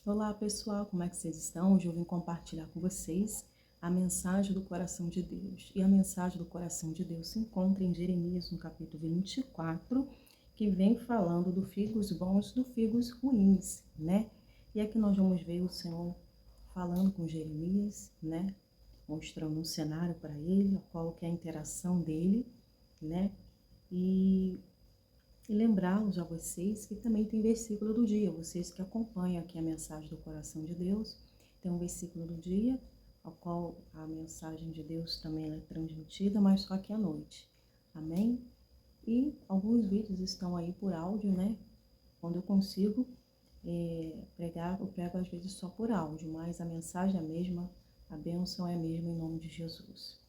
Olá pessoal, como é que vocês estão? Hoje eu vim compartilhar com vocês a mensagem do coração de Deus. E a mensagem do coração de Deus se encontra em Jeremias, no capítulo 24, que vem falando do figos bons, do figos ruins, né? E aqui nós vamos ver o Senhor falando com Jeremias, né? Mostrando um cenário para ele, qual que é a interação dele, né? E lembrá-los a vocês que também tem versículo do dia, vocês que acompanham aqui a mensagem do coração de Deus, tem um versículo do dia, ao qual a mensagem de Deus também é transmitida, mas só que à noite. Amém? E alguns vídeos estão aí por áudio, né? Quando eu consigo pregar, eu prego às vezes só por áudio, mas a mensagem é a mesma, a bênção é a mesma em nome de Jesus.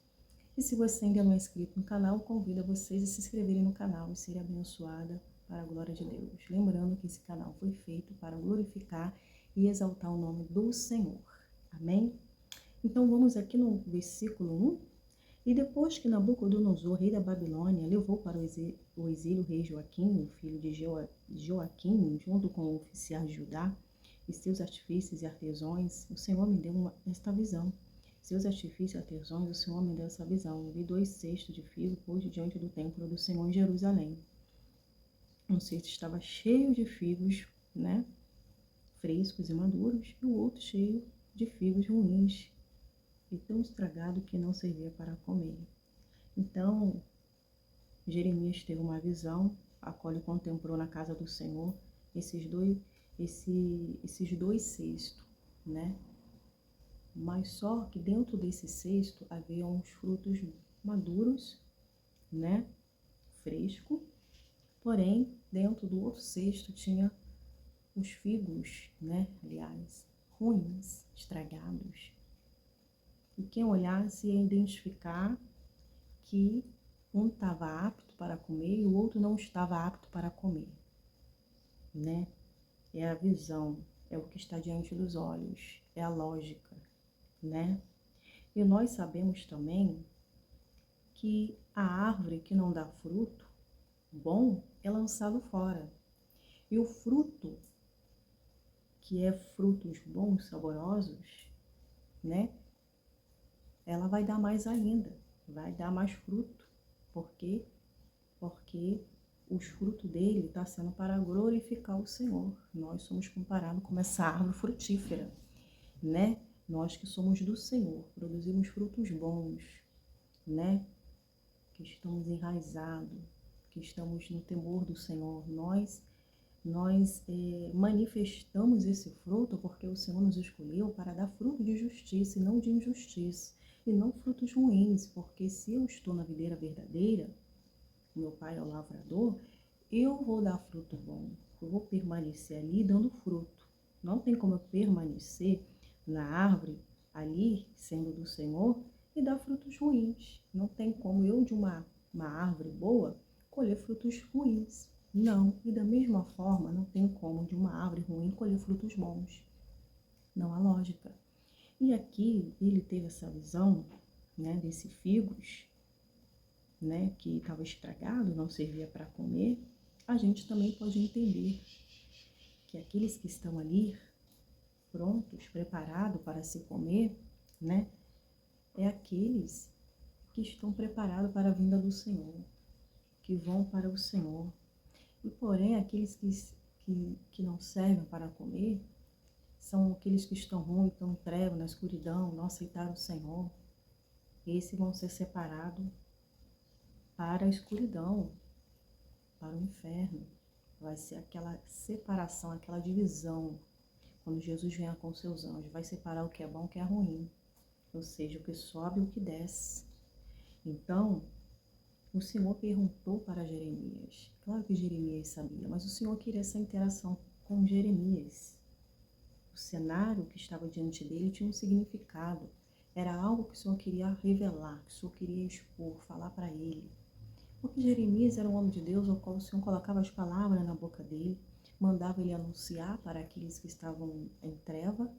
E se você ainda não é inscrito no canal, convido a vocês a se inscreverem no canal e serem abençoada para a glória de Deus. Lembrando que esse canal foi feito para glorificar e exaltar o nome do Senhor. Amém? Então vamos aqui no versículo 1. E depois que Nabucodonosor, rei da Babilônia, levou para o exílio o rei Joaquim, o filho de Joaquim, junto com o oficial de Judá, e seus artífices e artesãos, o Senhor me deu esta visão. Seus artifícios e artesãos, o Senhor me deu essa visão. Vi 2 cestos de figo pôs diante do templo do Senhor em Jerusalém. Um cesto estava cheio de figos, né, frescos e maduros, e o outro cheio de figos ruins e tão estragado que não servia para comer. Então, Jeremias teve uma visão, a qual ele contemplou na casa do Senhor esses dois cestos, né? Mas só que dentro desse cesto havia uns frutos maduros, né? Fresco. Porém, dentro do outro cesto tinha os figos, né? Aliás, ruins, estragados. E quem olhasse ia identificar que um estava apto para comer e o outro não estava apto para comer, né? É a visão, é o que está diante dos olhos, é a lógica, né? E nós sabemos também que a árvore que não dá fruto bom é lançado fora. E o fruto, que é frutos bons, saborosos, né? Ela vai dar mais ainda, vai dar mais fruto. Por quê? Porque os frutos dele está sendo para glorificar o Senhor. Nós somos comparados com essa árvore frutífera, né? Nós que somos do Senhor, produzimos frutos bons, né? Que estamos enraizados, que estamos no temor do Senhor. Nós manifestamos esse fruto porque o Senhor nos escolheu para dar fruto de justiça e não de injustiça, e não frutos ruins, porque se eu estou na videira verdadeira, meu pai é o lavrador, eu vou dar fruto bom, eu vou permanecer ali dando fruto. Não tem como eu permanecer na árvore ali, sendo do Senhor, e dar frutos ruins. Não tem como eu de uma árvore boa colher frutos ruins. Não, e da mesma forma não tem como de uma árvore ruim colher frutos bons. Não há lógica. E aqui ele teve essa visão, né, desse figos, né, que estava estragado, não servia para comer. A gente também pode entender que aqueles que estão ali prontos, preparados para se comer, né, é aqueles que estão preparados para a vinda do Senhor, que vão para o Senhor. E porém, aqueles que não servem para comer, são aqueles que estão ruins, estão em treva, na escuridão, não aceitaram o Senhor. Esses vão ser separados para a escuridão, para o inferno. Vai ser aquela separação, aquela divisão. Quando Jesus venha com seus anjos, vai separar o que é bom e o que é ruim. Ou seja, o que sobe e o que desce. Então, o Senhor perguntou para Jeremias. Claro que Jeremias sabia, mas o Senhor queria essa interação com Jeremias. O cenário que estava diante dele tinha um significado. Era algo que o Senhor queria revelar, que o Senhor queria expor, falar para ele. Porque Jeremias era um homem de Deus, ao qual o Senhor colocava as palavras na boca dele, mandava ele anunciar para aqueles que estavam em treva,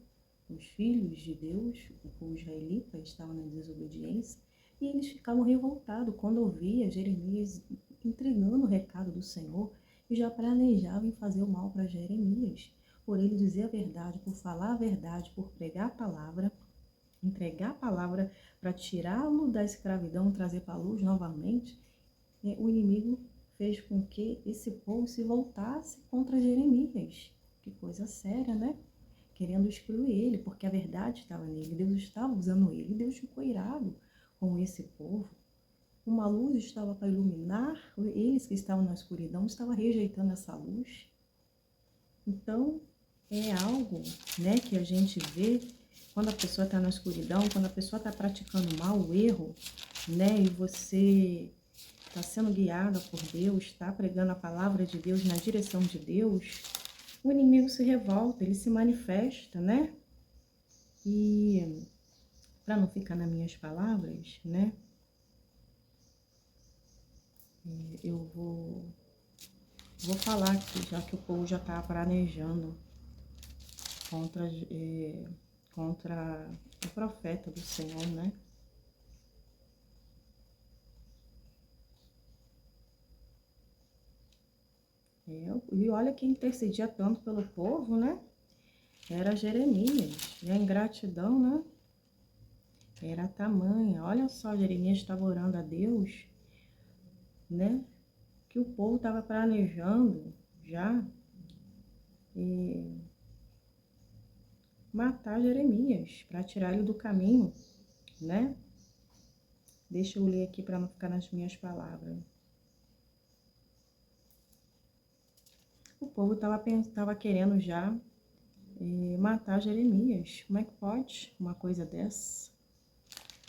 os filhos de Deus, o israelita estavam na desobediência, e eles ficavam revoltados quando ouvia Jeremias entregando o recado do Senhor e já planejavam em fazer o mal para Jeremias. por ele dizer a verdade, por falar a verdade, por pregar a palavra, entregar a palavra para tirá-lo da escravidão, trazer para a luz novamente, o inimigo fez com que esse povo se voltasse contra Jeremias. Que coisa séria, né? Querendo excluir ele, porque a verdade estava nele, Deus estava usando ele, Deus ficou irado com esse povo. Uma luz estava para iluminar, eles que estavam na escuridão estavam rejeitando essa luz. Então, é algo, né, que a gente vê quando a pessoa está na escuridão, quando a pessoa está praticando mal, o erro, né, e você está sendo guiada por Deus, está pregando a palavra de Deus na direção de Deus, o inimigo se revolta, ele se manifesta, né? E, para não ficar nas minhas palavras, né, eu vou falar aqui, já que o povo já está planejando contra o profeta do Senhor, né? E olha quem intercedia tanto pelo povo, né? Era Jeremias. E a ingratidão, né? Era tamanha. Olha só, Jeremias estava orando a Deus, né? Que o povo estava planejando já matar Jeremias, para tirar ele do caminho, né? Deixa eu ler aqui para não ficar nas minhas palavras. O povo estava querendo já matar Jeremias. Como é que pode uma coisa dessa?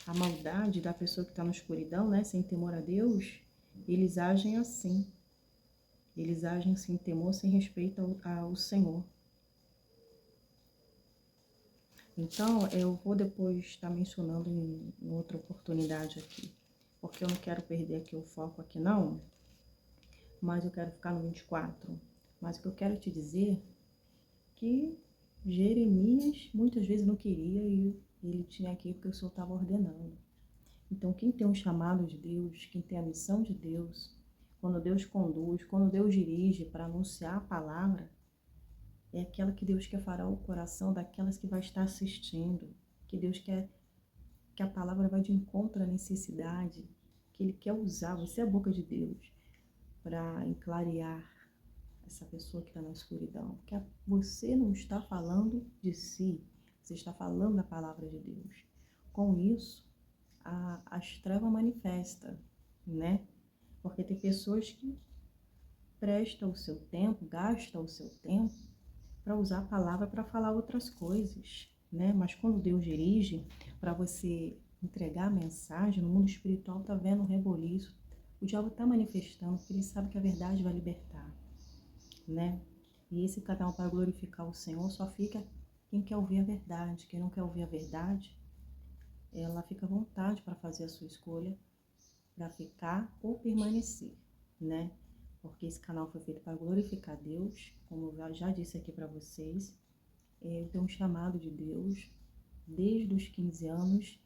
A maldade da pessoa que está na escuridão, né? Sem temor a Deus, eles agem assim. Eles agem sem temor, sem respeito ao Senhor. Então, eu vou depois estar mencionando em outra oportunidade aqui, porque eu não quero perder aqui o foco aqui não, mas eu quero ficar no 24. Mas o que eu quero te dizer é que Jeremias muitas vezes não queria e ele tinha aqui porque o Senhor estava ordenando. Então, quem tem um chamado de Deus, quem tem a missão de Deus, quando Deus conduz, quando Deus dirige para anunciar a palavra, é aquela que Deus quer falar o coração daquelas que vai estar assistindo, que Deus quer que a palavra vai de encontro à necessidade, que Ele quer usar, você é a boca de Deus, para enclarear essa pessoa que está na escuridão. Que você não está falando de si, você está falando da palavra de Deus. Com isso, as trevas manifestam, né? Porque tem pessoas que prestam o seu tempo, gastam o seu tempo para usar a palavra para falar outras coisas, né? Mas quando Deus dirige para você entregar a mensagem, no mundo espiritual está vendo um reboliço. O diabo está manifestando, porque ele sabe que a verdade vai libertar, né? E esse canal para glorificar o Senhor só fica quem quer ouvir a verdade. Quem não quer ouvir a verdade, ela fica à vontade para fazer a sua escolha, para ficar ou permanecer, né? Porque esse canal foi feito para glorificar Deus, como eu já disse aqui para vocês. Eu tenho um chamado de Deus desde os 15 anos,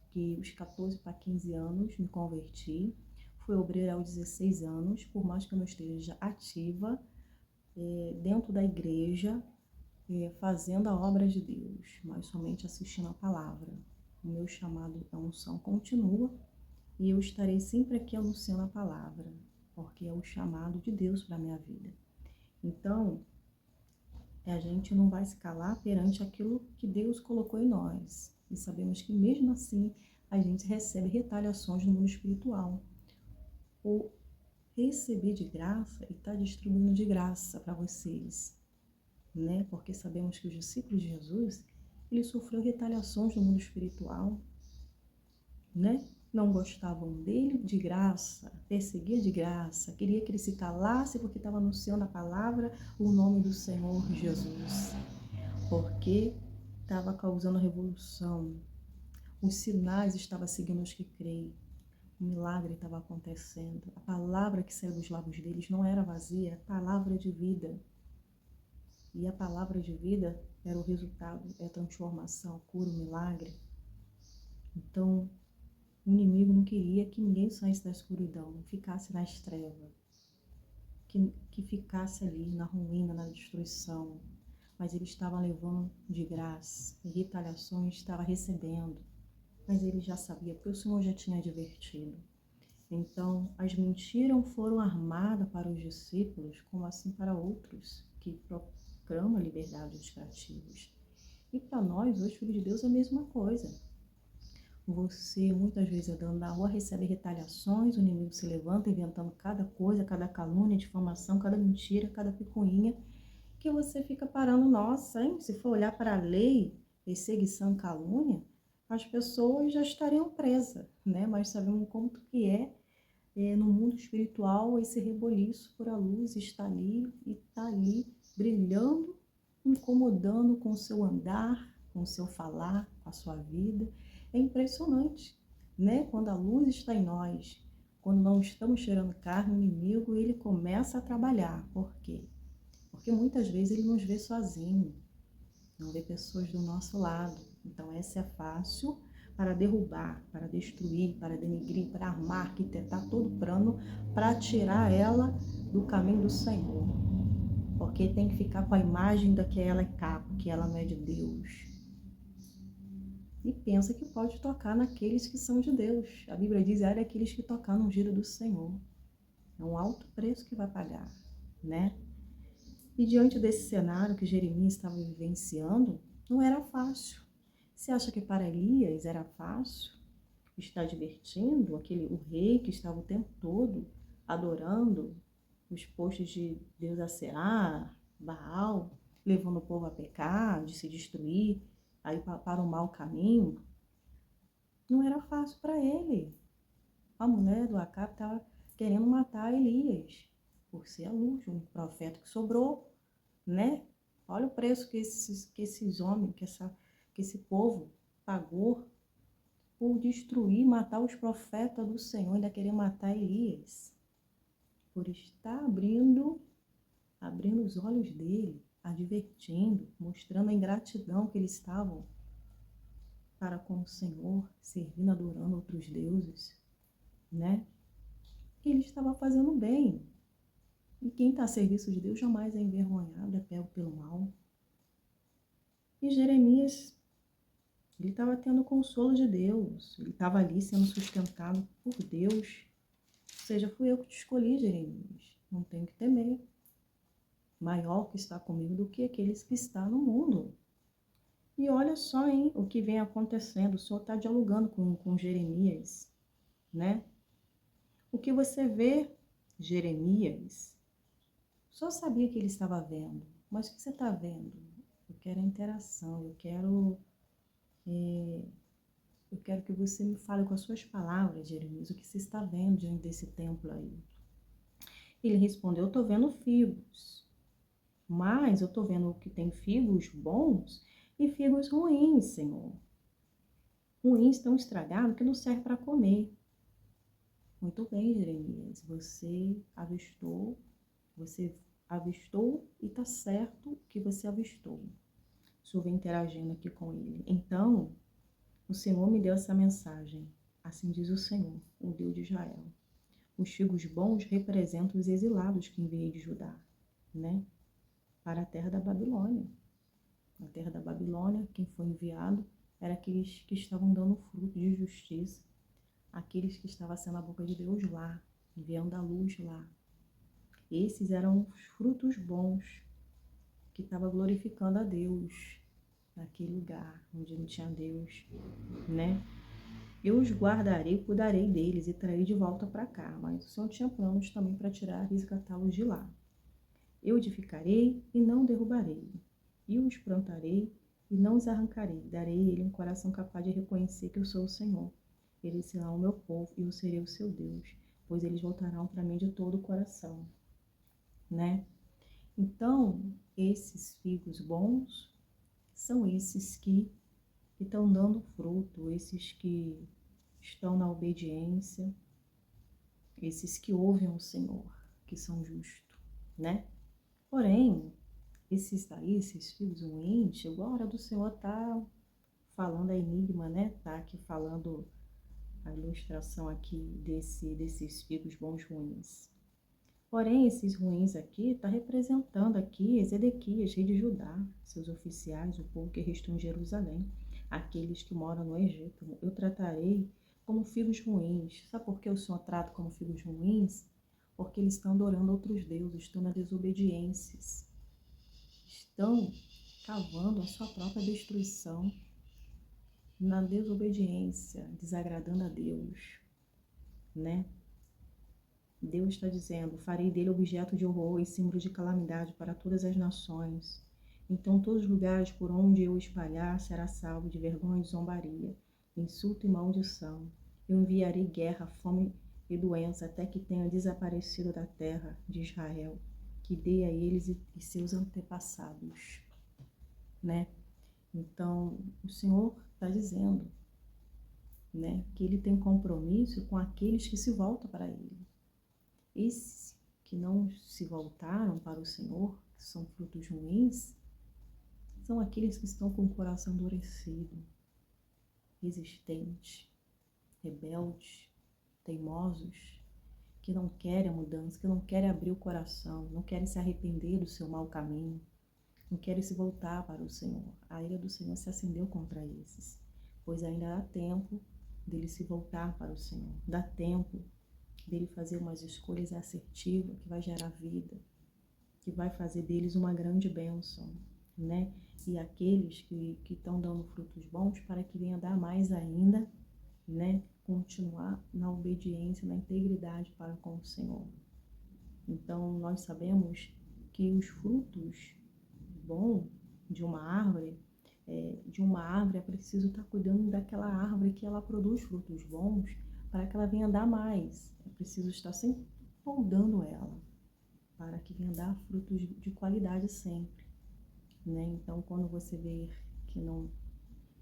que os 14 para 15 anos me converti. Fui obreira aos 16 anos, por mais que eu não esteja ativa dentro da igreja, fazendo a obra de Deus, mas somente assistindo a palavra. O meu chamado, a unção continua e eu estarei sempre aqui anunciando a palavra, porque é o chamado de Deus para a minha vida. Então, a gente não vai se calar perante aquilo que Deus colocou em nós. E sabemos que mesmo assim, a gente recebe retaliações no mundo espiritual. Ou receber de graça e está distribuindo de graça para vocês, né? Porque sabemos que os discípulos de Jesus, ele sofreu retaliações no mundo espiritual, né? Não gostavam dele de graça, perseguia de graça, queria que ele se calasse porque estava anunciando a palavra, o nome do Senhor Jesus, porque estava causando revolução, os sinais estavam seguindo os que creem, o milagre estava acontecendo, a palavra que saiu dos lábios deles não era vazia, é palavra de vida, e a palavra de vida era o resultado, é a transformação, a cura, o milagre. Então, o inimigo não queria que ninguém saísse da escuridão, ficasse nas trevas, que ficasse ali na ruína, na destruição. mas ele estava levando de graça, e retaliações estava recebendo, mas ele já sabia, porque o Senhor já tinha advertido. Então, as mentiras foram armadas para os discípulos, como assim para outros que proclamam a liberdade dos cativos. E para nós, hoje, filhos de Deus, é a mesma coisa. Você, muitas vezes, andando na rua, recebe retaliações, o inimigo se levanta, inventando cada coisa, cada calúnia, difamação, cada mentira, cada picuinha, que você fica parando, nossa, hein? Se for olhar para a lei, perseguição e calúnia, as pessoas já estariam presas, né? Mas sabemos como que no mundo espiritual, esse reboliço por a luz está ali e está ali brilhando, incomodando com o seu andar, com o seu falar, com a sua vida. É impressionante, né? Quando a luz está em nós, quando não estamos cheirando carne, o inimigo ele começa a trabalhar. Por quê? Porque muitas vezes ele nos vê sozinho, não vê pessoas do nosso lado. Então essa é fácil para derrubar, para destruir, para denegrir, para armar, arquitetar todo o plano para tirar ela do caminho do Senhor. Porque tem que ficar com a imagem da que ela é capa, que ela não é de Deus. E pensa que pode tocar naqueles que são de Deus. A Bíblia diz, é aqueles que tocar no ungido do Senhor. É um alto preço que vai pagar, né? E diante desse cenário que Jeremias estava vivenciando, não era fácil. Você acha que para Elias era fácil estar divertindo o rei que estava o tempo todo adorando os postos de Deus Aserá, Baal, levando o povo a pecar, de se destruir, aí para o mau caminho? Não era fácil para ele. A mulher do Acabe estava querendo matar Elias, por ser a luz, um profeta que sobrou, né? Olha o preço que esses homens, que esse povo pagou por destruir, matar os profetas do Senhor, ainda querer matar Elias, por estar abrindo os olhos dele, advertindo, mostrando a ingratidão que eles estavam para com o Senhor, servindo, adorando outros deuses, né? Ele estava fazendo bem. E quem está a serviço de Deus jamais é envergonhado, é pego pelo mal. E Jeremias, ele estava tendo consolo de Deus, ele estava ali sendo sustentado por Deus. Ou seja, fui eu que te escolhi, Jeremias, não tenho que temer. Maior que está comigo do que aqueles que estão no mundo. E olha só, hein, o que vem acontecendo, o Senhor está dialogando com Jeremias, né? O que você vê, Jeremias, só sabia que ele estava vendo, mas o que você está vendo? Eu quero a interação, eu quero que você me fale com as suas palavras, Jeremias, o que você está vendo diante desse templo aí. Ele respondeu, eu estou vendo figos, mas eu estou vendo que tem figos bons e figos ruins, Senhor. Ruins, tão estragados que não servem para comer. Muito bem, Jeremias, você avistou e está certo que você avistou. O Senhor vem interagindo aqui com ele. Então, o Senhor me deu essa mensagem. Assim diz o Senhor, o Deus de Israel. Os figos bons representam os exilados que enviei de Judá, né? Para a terra da Babilônia. Na terra da Babilônia, quem foi enviado era aqueles que estavam dando fruto de justiça, aqueles que estavam sendo a boca de Deus lá, enviando a luz lá. Esses eram os frutos bons que estavam glorificando a Deus naquele lugar onde não tinha Deus, né? Eu os guardarei, cuidarei deles e trarei de volta para cá, mas o Senhor tinha planos também para tirar e resgatá-los de lá. Eu edificarei e não derrubarei, e os plantarei e não os arrancarei. Darei a ele um coração capaz de reconhecer que eu sou o Senhor. Eles serão o meu povo e eu serei o seu Deus, pois eles voltarão para mim de todo o coração, né? Então, esses figos bons são esses que estão dando fruto, esses que estão na obediência, esses que ouvem o Senhor, que são justos, né? Porém, esses figos ruins, chegou a hora do Senhor tá falando a enigma, né? Tá aqui falando a ilustração aqui desses figos bons ruins. Porém, esses ruins aqui está representando aqui Ezequias, rei de Judá, seus oficiais, o povo que restou em Jerusalém, aqueles que moram no Egito. Eu tratarei como filhos ruins. Sabe por que o Senhor trata como filhos ruins? Porque eles estão adorando outros deuses, estão na desobediência, estão cavando a sua própria destruição, na desobediência, desagradando a Deus, né? Deus está dizendo: farei dele objeto de horror e símbolo de calamidade para todas as nações. Então todos os lugares por onde eu espalhar será salvo de vergonha e zombaria, insulto e maldição. Eu enviarei guerra, fome e doença até que tenha desaparecido da terra de Israel, que dei a eles e seus antepassados, né? Então o Senhor está dizendo, né, que Ele tem compromisso com aqueles que se voltam para Ele. Esses que não se voltaram para o Senhor, que são frutos ruins, são aqueles que estão com o coração endurecido, resistente, rebeldes, teimosos, que não querem a mudança, que não querem abrir o coração, não querem se arrepender do seu mau caminho, não querem se voltar para o Senhor. A ira do Senhor se acendeu contra esses, pois ainda há tempo dele se voltar para o Senhor, dá tempo dele fazer umas escolhas assertivas que vai gerar vida, que vai fazer deles uma grande bênção, né? E aqueles que estão dando frutos bons, para que venha dar mais ainda, né? Continuar na obediência, na integridade para com o Senhor. Então, nós sabemos que os frutos bons de uma árvore, é preciso estar cuidando daquela árvore que ela produz frutos bons, para que ela venha dar mais. É preciso estar sempre podando ela, para que venha dar frutos de qualidade sempre, né? Então, quando você vê que não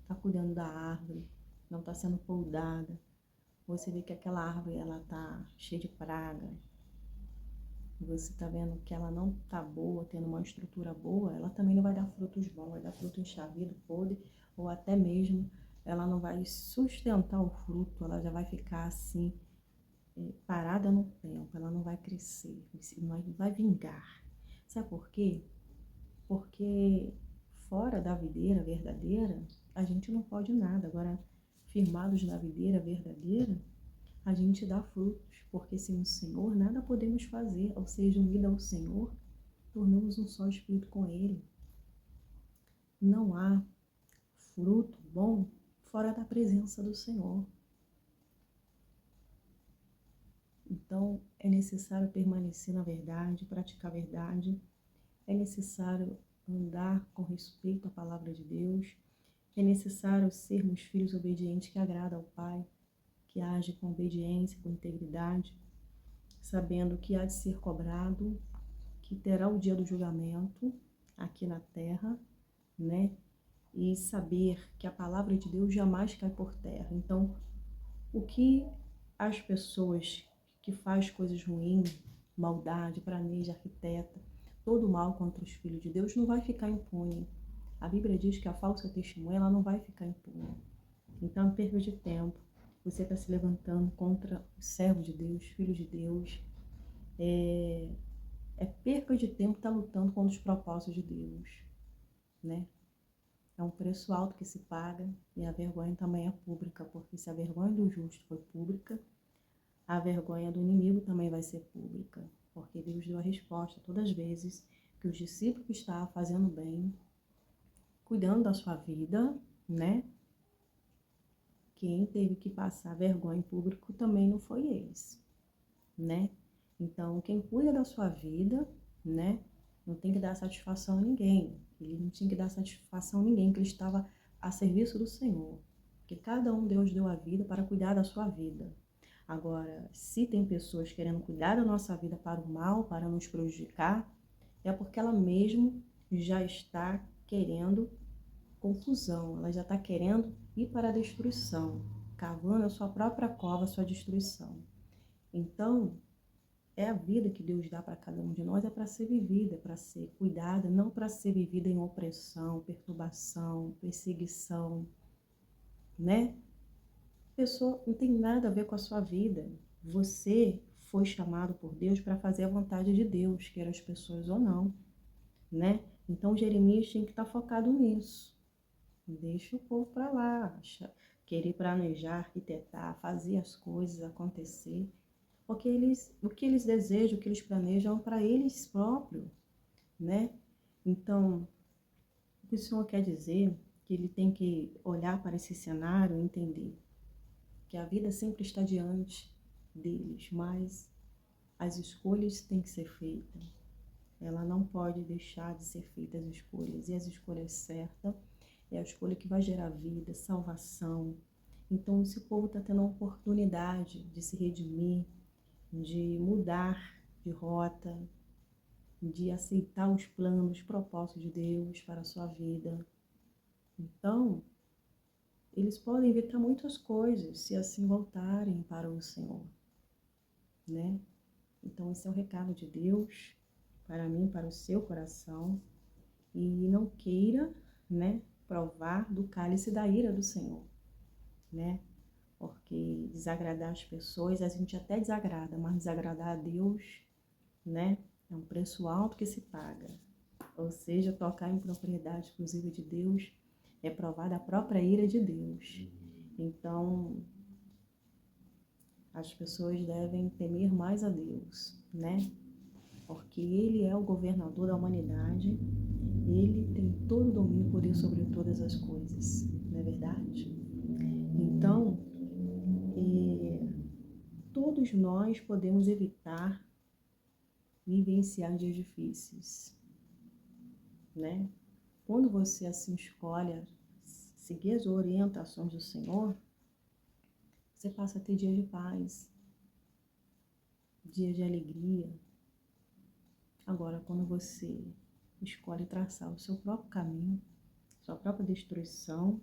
está cuidando da árvore, não está sendo podada, você vê que aquela árvore ela está cheia de praga, você está vendo que ela não está boa, tendo uma estrutura boa, ela também não vai dar frutos bons, vai dar fruto enxavido, podre, ou até mesmo ela não vai sustentar o fruto, ela já vai ficar assim, parada no tempo, ela não vai crescer, não vai vingar. Sabe por quê? Porque fora da videira verdadeira, a gente não pode nada. Agora, firmados na videira verdadeira, a gente dá frutos, porque sem o Senhor nada podemos fazer, ou seja, unido ao Senhor, tornamos um só espírito com Ele. Não há fruto bom fora da presença do Senhor. Então, é necessário permanecer na verdade, praticar a verdade, é necessário andar com respeito à palavra de Deus, é necessário sermos filhos obedientes que agradam ao Pai, que age com obediência, com integridade, sabendo que há de ser cobrado, que terá o dia do julgamento aqui na terra, né? E saber que a palavra de Deus jamais cai por terra. Então, o que as pessoas que fazem coisas ruins, maldade, planeja, arquiteta, todo mal contra os filhos de Deus não vai ficar impune. A Bíblia diz que a falsa testemunha ela não vai ficar impune. Então, perda de tempo. Você está se levantando contra os servos de Deus, filhos de Deus. É perca de tempo estar lutando contra os propósitos de Deus, né? É um preço alto que se paga e a vergonha também é pública, porque se a vergonha do justo foi pública, a vergonha do inimigo também vai ser pública, porque Deus deu a resposta todas as vezes que os discípulos que estavam fazendo bem, cuidando da sua vida, né? Quem teve que passar vergonha em público também não foi eles, né? Então, quem cuida da sua vida, né? Não tem que dar satisfação a ninguém. Ele não tinha que dar satisfação a ninguém, que ele estava a serviço do Senhor. Porque cada um Deus deu a vida para cuidar da sua vida. Agora, se tem pessoas querendo cuidar da nossa vida para o mal, para nos prejudicar, é porque ela mesmo já está querendo confusão, ela já está querendo ir para a destruição, cavando a sua própria cova, a sua destruição. Então, a vida que Deus dá para cada um de nós é para ser vivida, para ser cuidada, não para ser vivida em opressão, perturbação, perseguição, né? A pessoa não tem nada a ver com a sua vida. Você foi chamado por Deus para fazer a vontade de Deus, quer as pessoas ou não, né? Então Jeremias tinha que estar focado nisso. Deixa o povo para lá, querer planejar, arquitetar, fazer as coisas acontecer, porque o que eles desejam, o que eles planejam para eles próprios, né? Então, o que o Senhor quer dizer que ele tem que olhar para esse cenário e entender que a vida sempre está diante deles, mas as escolhas têm que ser feitas. Ela não pode deixar de ser feita as escolhas. E as escolhas certas é a escolha que vai gerar vida, salvação. Então, esse povo está tendo a oportunidade de se redimir, de mudar de rota, de aceitar os planos, os propósitos de Deus para a sua vida. Então, eles podem evitar muitas coisas se assim voltarem para o Senhor, né? Então, esse é o recado de Deus para mim, para o seu coração. E não queira, né, provar do cálice da ira do Senhor, né? Porque desagradar as pessoas, a gente até desagrada, mas desagradar a Deus, né, é um preço alto que se paga. Ou seja, tocar em propriedade exclusiva de Deus é provar da própria ira de Deus. Então, as pessoas devem temer mais a Deus, né? Porque Ele é o governador da humanidade, Ele tem todo o domínio e poder sobre todas as coisas, não é verdade? Então, todos nós podemos evitar vivenciar dias difíceis, né? Quando você assim escolhe seguir as orientações do Senhor, você passa a ter dias de paz, dias de alegria. Agora, quando você escolhe traçar o seu próprio caminho, sua própria destruição,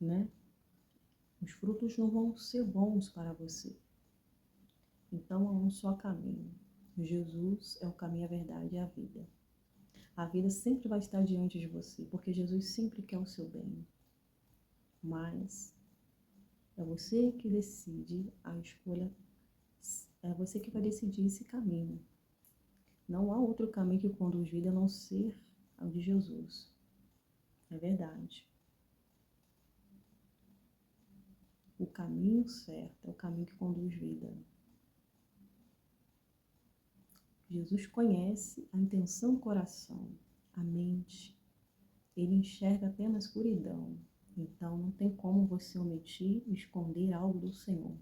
né? Os frutos não vão ser bons para você. Então, há um só caminho. Jesus é o caminho, a verdade e a vida. A vida sempre vai estar diante de você, porque Jesus sempre quer o seu bem. Mas é você que decide a escolha, é você que vai decidir esse caminho. Não há outro caminho que conduz vida a não ser ao de Jesus. É verdade. O caminho certo é o caminho que conduz vida. Jesus conhece a intenção do coração, a mente. Ele enxerga até na escuridão. Então, não tem como você omitir e esconder algo do Senhor,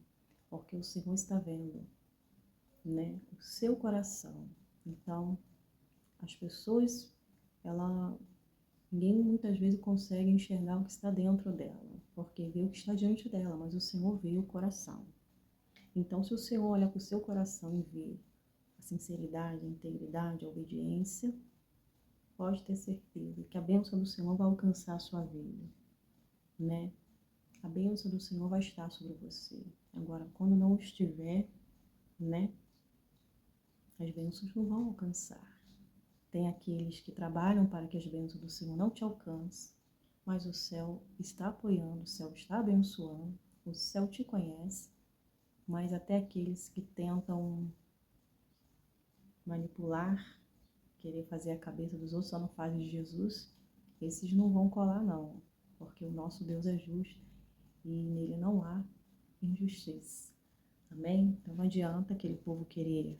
porque o Senhor está vendo, né, o seu coração. Então, as pessoas, ninguém muitas vezes consegue enxergar o que está dentro dela, porque vê o que está diante dela, mas o Senhor vê o coração. Então, se o Senhor olha para o seu coração e vê a sinceridade, a integridade, a obediência, pode ter certeza que a bênção do Senhor vai alcançar a sua vida, né? A bênção do Senhor vai estar sobre você. Agora, quando não estiver, né? As bênçãos não vão alcançar. Tem aqueles que trabalham para que as bênçãos do Senhor não te alcancem, mas o céu está apoiando, o céu está abençoando, o céu te conhece, mas até aqueles que tentam manipular, querer fazer a cabeça dos outros, só não fazem de Jesus, esses não vão colar não, porque o nosso Deus é justo e nele não há injustiça. Amém? Então não adianta aquele povo querer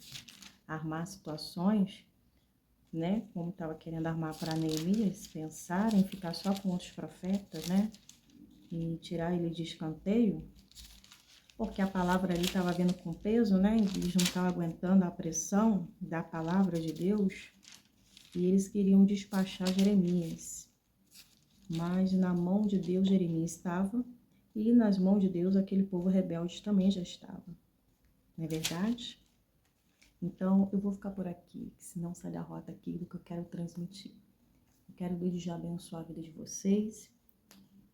armar situações, né? Como estava querendo armar para Neemias, pensar em ficar só com outros profetas, né? E tirar ele de escanteio, porque a palavra ali estava vindo com peso, né? Eles não estavam aguentando a pressão da palavra de Deus e eles queriam despachar Jeremias. Mas na mão de Deus Jeremias estava e nas mãos de Deus aquele povo rebelde também já estava. Não é verdade? Então eu vou ficar por aqui, senão sai da rota aqui do que eu quero transmitir. Eu quero desde já abençoar a vida de vocês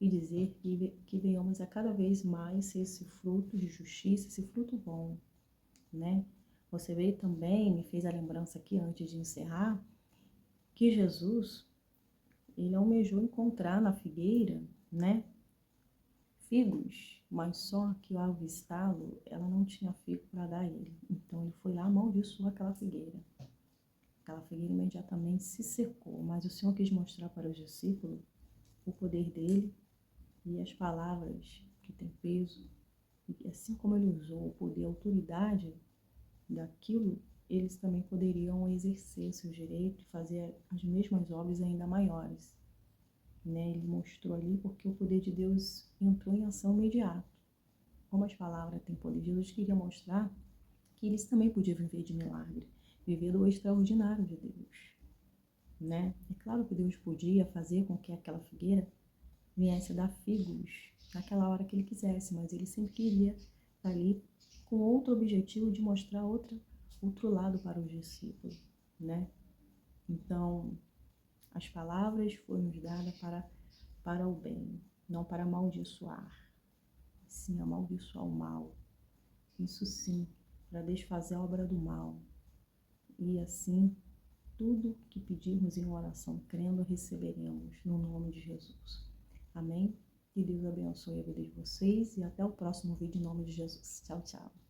e dizer que venhamos a cada vez mais ser esse fruto de justiça, esse fruto bom, né? Você veio também, me fez a lembrança aqui antes de encerrar, que Jesus, ele almejou encontrar na figueira, né? figos, mas só que ao avistá-lo, ela não tinha figo para dar a ele. Então ele foi lá, amaldiçoou aquela figueira. Aquela figueira imediatamente se secou, mas o Senhor quis mostrar para os discípulos o poder dele e as palavras que têm peso. E assim como ele usou o poder, a autoridade daquilo, eles também poderiam exercer seu direito e fazer as mesmas obras ainda maiores. Né? Ele mostrou ali porque o poder de Deus entrou em ação imediata. Como as palavras têm poder, Jesus queria mostrar que eles também podiam viver de milagre, viver do extraordinário de Deus. Né? É claro que Deus podia fazer com que aquela figueira viesse a dar figos naquela hora que ele quisesse, mas ele sempre queria estar ali com outro objetivo de mostrar outro lado para os discípulos, né? Então, as palavras foram nos dadas para o bem, não para amaldiçoar, sim amaldiçoar o mal. Isso sim, para desfazer a obra do mal. E assim, tudo que pedirmos em oração, crendo, receberemos no nome de Jesus. Amém? Que Deus abençoe a vida de vocês e até o próximo vídeo em nome de Jesus. Tchau, tchau.